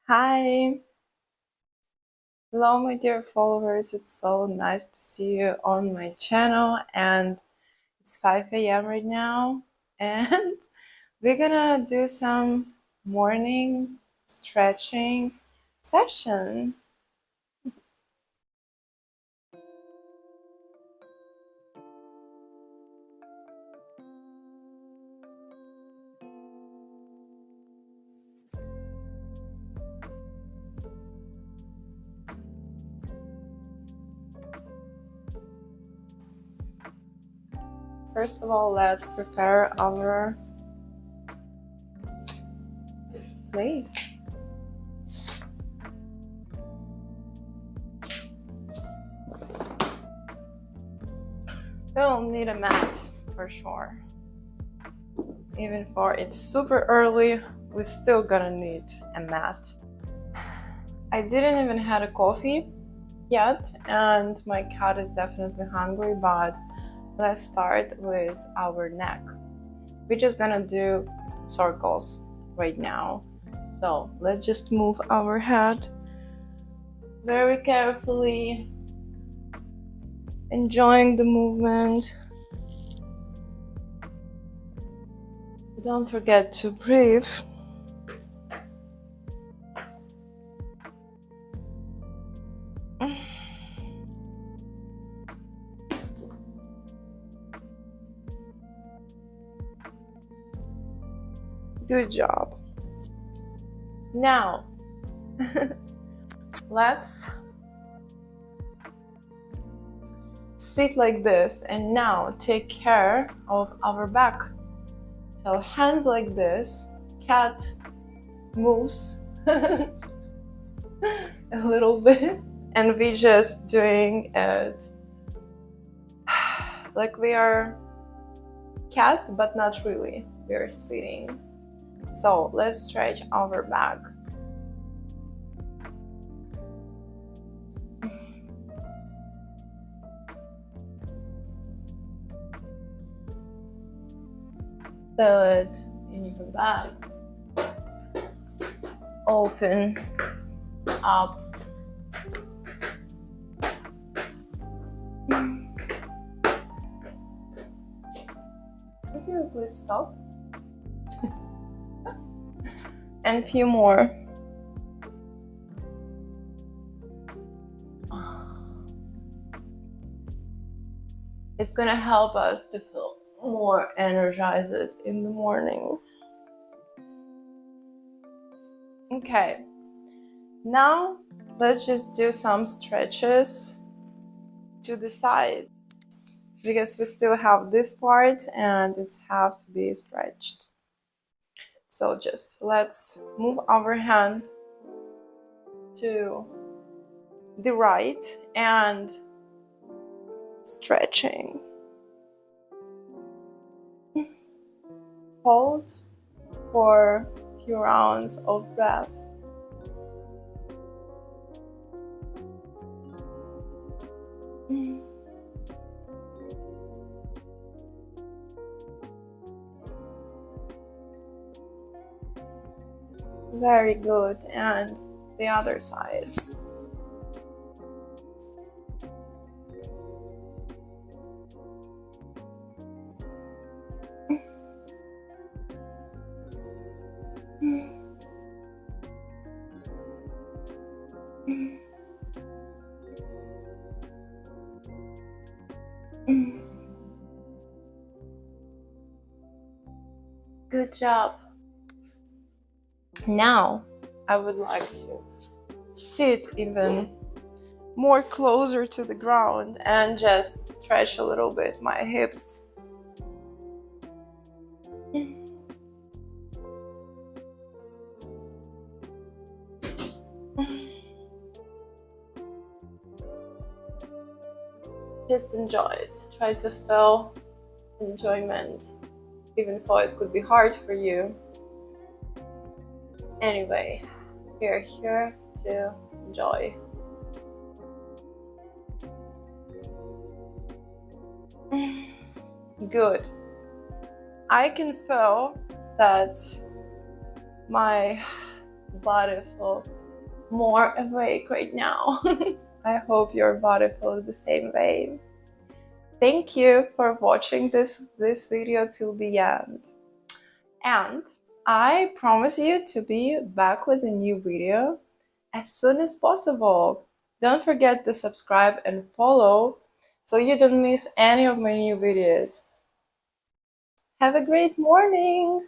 Hi, hello, my dear followers. It's so nice to see you on my channel, and it's 5 a.m. right now, and we're gonna do some morning stretching session. First of all, let's prepare our place. We'll need a mat for sure. Even for it's super early, we're still gonna need a mat. I didn't even had a coffee yet, and my cat is definitely hungry, but let's start with our neck. We're just gonna do circles right now. So let's just move our head very carefully, enjoying the movement. Don't forget to breathe. Good job. Now, let's sit like this, and now take care of our back. So hands like this, cat moves a little bit, and we just doing it like we are cats, but not really. We are sitting. So let's stretch our back. Feel it in your back. Open up. Can you please stop? And a few more. It's gonna help us to feel more energized in the morning. Okay, now let's just do some stretches to the sides, because we still have this part and it's have to be stretched. So just let's move our hand to the right and stretching. Hold for a few rounds of breath. Very good, and the other side. Good job. Now I would like to sit even more closer to the ground and just stretch a little bit my hips. Just enjoy it. Try to feel enjoyment, even though it could be hard for you. Anyway, we're here to enjoy. Good. I can feel that my body feels more awake right now. I hope your body feels the same way. Thank you for watching this video till the end. And I promise you to be back with a new video as soon as possible. Don't forget to subscribe and follow so you don't miss any of my new videos. Have a great morning!